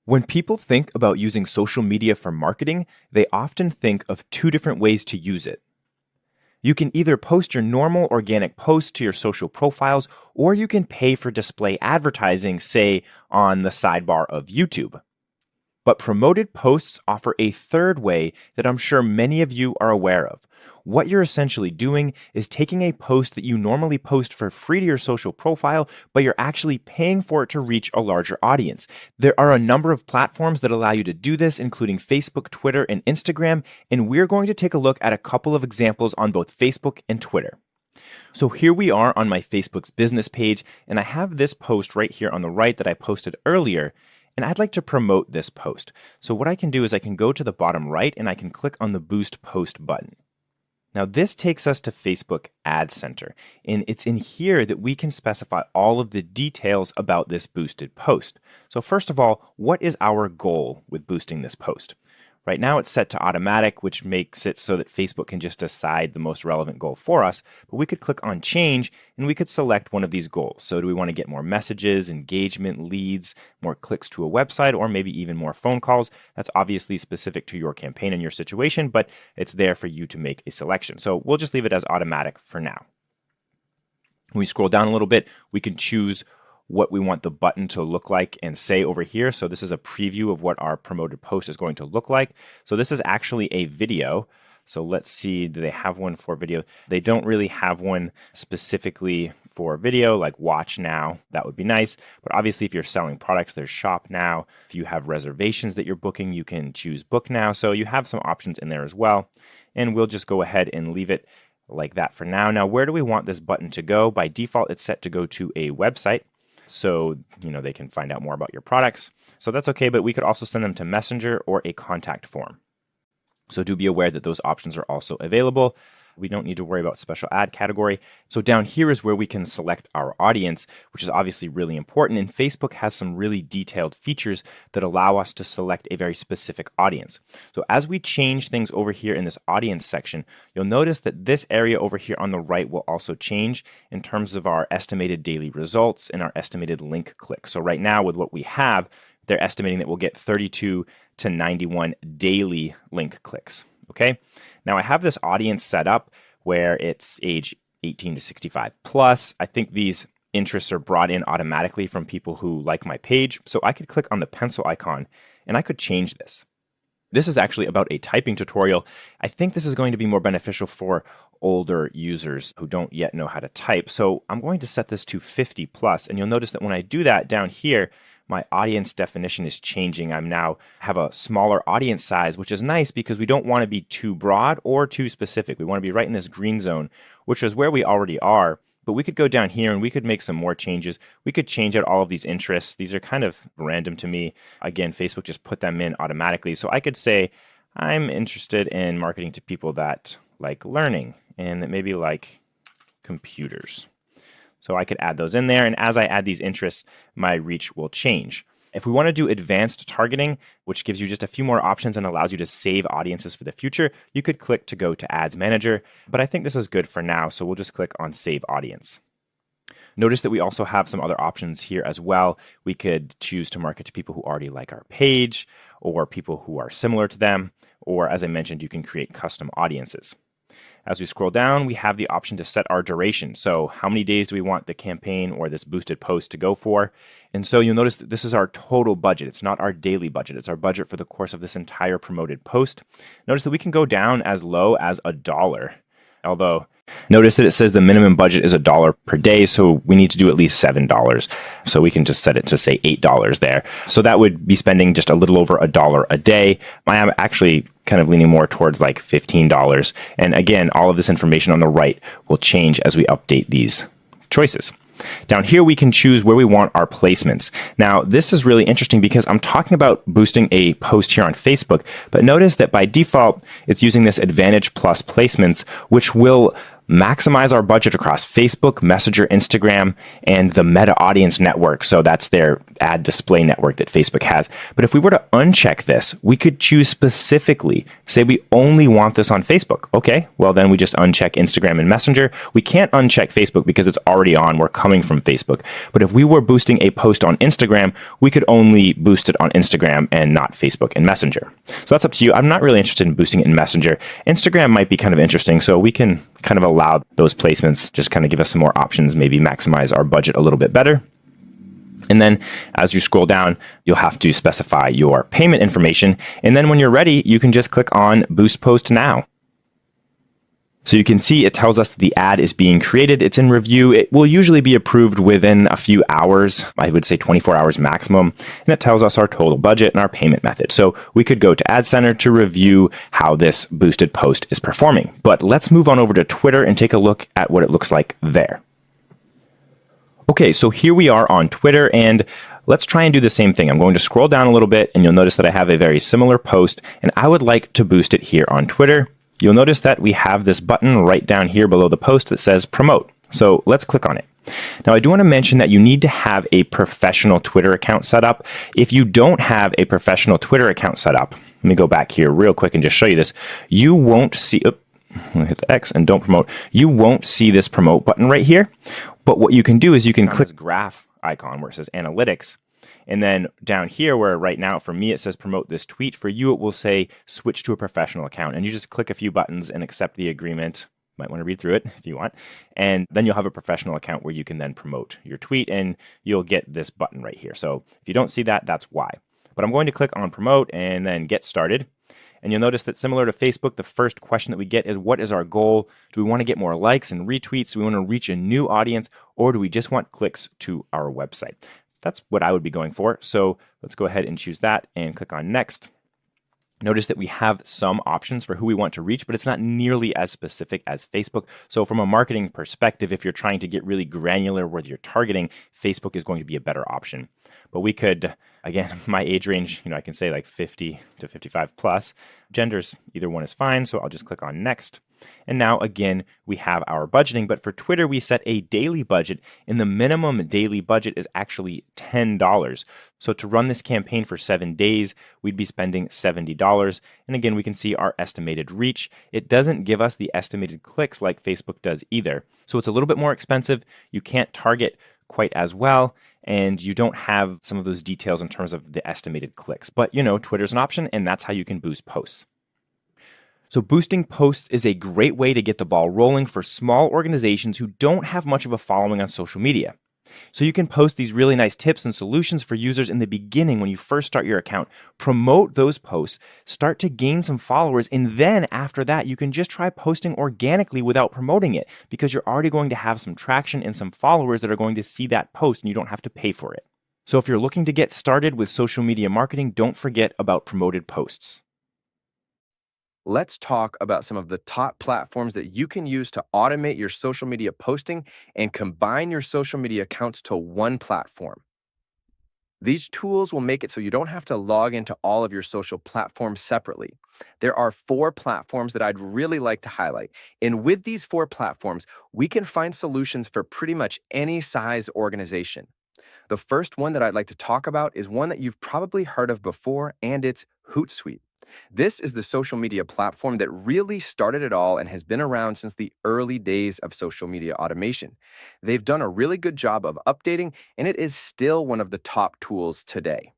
When people think about using social media for marketing, they often think of two different ways to use it. You can either post your normal organic posts to your social profiles, or you can pay for display advertising, say on the sidebar of YouTube. But promoted posts offer a third way that I'm sure many of you are aware of. What you're essentially doing is taking a post that you normally post for free to your social profile, but you're actually paying for it to reach a larger audience. There are a number of platforms that allow you to do this, including Facebook, Twitter, and Instagram, and we're going to take a look at a couple of examples on both Facebook and Twitter. So here we are on my Facebook's business page, and I have this post right here on the right that I posted earlier. And I'd like to promote this post. So what I can do is I can go to the bottom right and I can click on the Boost Post button. Now this takes us to Facebook Ad Center. And it's in here that we can specify all of the details about this boosted post. So first of all, what is our goal with boosting this post? Right now it's set to automatic, which makes it so that Facebook can just decide the most relevant goal for us. But we could click on change and we could select one of these goals. So do we want to get more messages, engagement, leads, more clicks to a website, or maybe even more phone calls? That's obviously specific to your campaign and your situation, but it's there for you to make a selection. So we'll just leave it as automatic for now. When we scroll down a little bit, we can choose what we want the button to look like and say over here. So this is a preview of what our promoted post is going to look like. So this is actually a video. So let's see, do they have one for video? They don't really have one specifically for video, like watch now. That would be nice. But obviously if you're selling products, there's shop now. If you have reservations that you're booking, you can choose book now. So you have some options in there as well. And we'll just go ahead and leave it like that for now. Now, where do we want this button to go? By default, it's set to go to a website. So, they can find out more about your products. So that's okay, but we could also send them to Messenger or a contact form. So do be aware that those options are also available. We don't need to worry about special ad category. So down here is where we can select our audience, which is obviously really important. And Facebook has some really detailed features that allow us to select a very specific audience. So as we change things over here in this audience section, you'll notice that this area over here on the right will also change in terms of our estimated daily results and our estimated link clicks. So right now with what we have, they're estimating that we'll get 32 to 91 daily link clicks. Okay. Now I have this audience set up where it's age 18 to 65 plus. I think these interests are brought in automatically from people who like my page. So I could click on the pencil icon and I could change this. This is actually about a typing tutorial. I think this is going to be more beneficial for older users who don't yet know how to type. So I'm going to set this to 50 plus. And you'll notice that when I do that down here, my audience definition is changing. I'm now have a smaller audience size, which is nice because we don't want to be too broad or too specific. We want to be right in this green zone, which is where we already are. But we could go down here and we could make some more changes. We could change out all of these interests. These are kind of random to me. Again, Facebook just put them in automatically. So I could say, I'm interested in marketing to people that like learning and that maybe like computers. So I could add those in there, and as I add these interests, my reach will change. If we want to do advanced targeting, which gives you just a few more options and allows you to save audiences for the future, you could click to go to Ads Manager, but I think this is good for now, so we'll just click on Save Audience. Notice that we also have some other options here as well. We could choose to market to people who already like our page, or people who are similar to them, or as I mentioned, you can create custom audiences. As we scroll down, we have the option to set our duration. So how many days do we want the campaign or this boosted post to go for? And so you'll notice that this is our total budget. It's not our daily budget. It's our budget for the course of this entire promoted post. Notice that we can go down as low as $1. Although, notice that it says the minimum budget is $1 per day, so we need to do at least $7. So we can just set it to say $8 there. So that would be spending just a little over $1 a day. I am actually kind of leaning more towards like $15. And again, all of this information on the right will change as we update these choices. Down here, we can choose where we want our placements. Now, this is really interesting because I'm talking about boosting a post here on Facebook, but notice that by default, it's using this Advantage Plus placements, which will maximize our budget across Facebook, Messenger, Instagram, and the Meta Audience Network. So that's their ad display network that Facebook has. But if we were to uncheck this, we could choose specifically, say we only want this on Facebook. Okay, well then we just uncheck Instagram and Messenger. We can't uncheck Facebook because it's already on. We're coming from Facebook. But if we were boosting a post on Instagram, we could only boost it on Instagram and not Facebook and Messenger. So that's up to you. I'm not really interested in boosting it in Messenger. Instagram might be kind of interesting, so we can kind of allow those placements, just kind of give us some more options, maybe maximize our budget a little bit better. And then as you scroll down, you'll have to specify your payment information. And then when you're ready, you can just click on Boost Post Now. So you can see it tells us that the ad is being created. It's in review. It will usually be approved within a few hours. I would say 24 hours maximum. And it tells us our total budget and our payment method. So we could go to Ad Center to review how this boosted post is performing. But let's move on over to Twitter and take a look at what it looks like there. Okay, so here we are on Twitter, and let's try and do the same thing. I'm going to scroll down a little bit, and you'll notice that I have a very similar post, and I would like to boost it here on Twitter. You'll notice that we have this button right down here below the post that says Promote. So let's click on it. Now, I do want to mention that you need to have a professional Twitter account set up. If you don't have a professional Twitter account set up, let me go back here real quick and just show you this. You won't see... hit the X and don't promote. You won't see this promote button right here. But what you can do is you can click this graph icon where it says analytics. And then down here where right now for me it says promote this tweet, for you it will say switch to a professional account. And you just click a few buttons and accept the agreement. Might want to read through it if you want. And then you'll have a professional account where you can then promote your tweet and you'll get this button right here. So if you don't see that, that's why. But I'm going to click on promote and then get started. And you'll notice that similar to Facebook, the first question that we get is, what is our goal? Do we want to get more likes and retweets? Do we want to reach a new audience? Or do we just want clicks to our website? That's what I would be going for. So let's go ahead and choose that and click on next. Notice that we have some options for who we want to reach, but it's not nearly as specific as Facebook. So from a marketing perspective, if you're trying to get really granular with your targeting, Facebook is going to be a better option. But we could, again, my age range, I can say like 50 to 55 plus. Genders, either one is fine. So I'll just click on next. And now, again, we have our budgeting. But for Twitter, we set a daily budget, and the minimum daily budget is actually $10. So to run this campaign for 7 days, we'd be spending $70. And again, we can see our estimated reach. It doesn't give us the estimated clicks like Facebook does either. So it's a little bit more expensive. You can't target quite as well, and you don't have some of those details in terms of the estimated clicks. But, Twitter's an option, and that's how you can boost posts. So boosting posts is a great way to get the ball rolling for small organizations who don't have much of a following on social media. So you can post these really nice tips and solutions for users in the beginning when you first start your account. Promote those posts, start to gain some followers, and then after that, you can just try posting organically without promoting it because you're already going to have some traction and some followers that are going to see that post and you don't have to pay for it. So if you're looking to get started with social media marketing, don't forget about promoted posts. Let's talk about some of the top platforms that you can use to automate your social media posting and combine your social media accounts to one platform. These tools will make it so you don't have to log into all of your social platforms separately. There are 4 platforms that I'd really like to highlight. And with these 4 platforms, we can find solutions for pretty much any size organization. The first one that I'd like to talk about is one that you've probably heard of before, and it's Hootsuite. This is the social media platform that really started it all and has been around since the early days of social media automation. They've done a really good job of updating, and it is still one of the top tools today.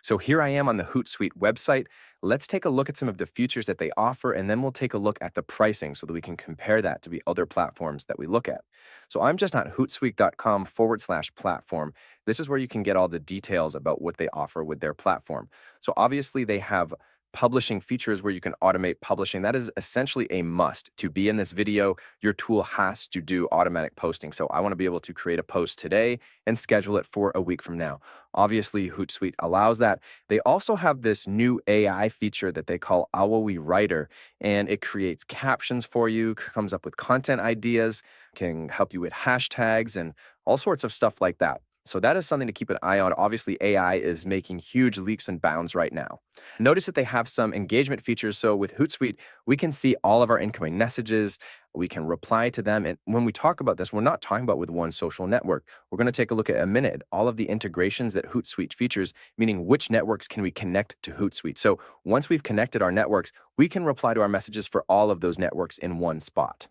So here I am on the Hootsuite website. Let's take a look at some of the features that they offer, and then we'll take a look at the pricing so that we can compare that to the other platforms that we look at. So I'm just on hootsuite.com/platform. This is where you can get all the details about what they offer with their platform. So obviously they have publishing features where you can automate publishing. That is essentially a must. To be in this video, your tool has to do automatic posting. So I want to be able to create a post today and schedule it for a week from now. Obviously, Hootsuite allows that. They also have this new AI feature that they call Owie Writer, and it creates captions for you, comes up with content ideas, can help you with hashtags and all sorts of stuff like that. So that is something to keep an eye on. Obviously, AI is making huge leaps and bounds right now. Notice that they have some engagement features. So with Hootsuite, we can see all of our incoming messages. We can reply to them. And when we talk about this, we're not talking about with one social network. We're going to take a look at a minute, all of the integrations that Hootsuite features, meaning which networks can we connect to Hootsuite. So once we've connected our networks, we can reply to our messages for all of those networks in one spot.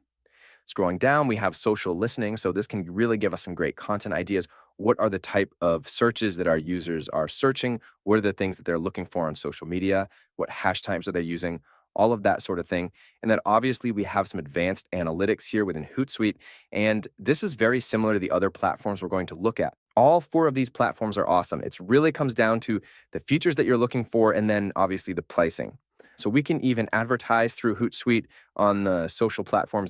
Scrolling down, we have social listening. So this can really give us some great content ideas. What are the type of searches that our users are searching? What are the things that they're looking for on social media? What hashtags are they using? All of that sort of thing. And then obviously we have some advanced analytics here within Hootsuite. And this is very similar to the other platforms we're going to look at. All four of these platforms are awesome. It really comes down to the features that you're looking for and then obviously the pricing. So we can even advertise through Hootsuite on the social platforms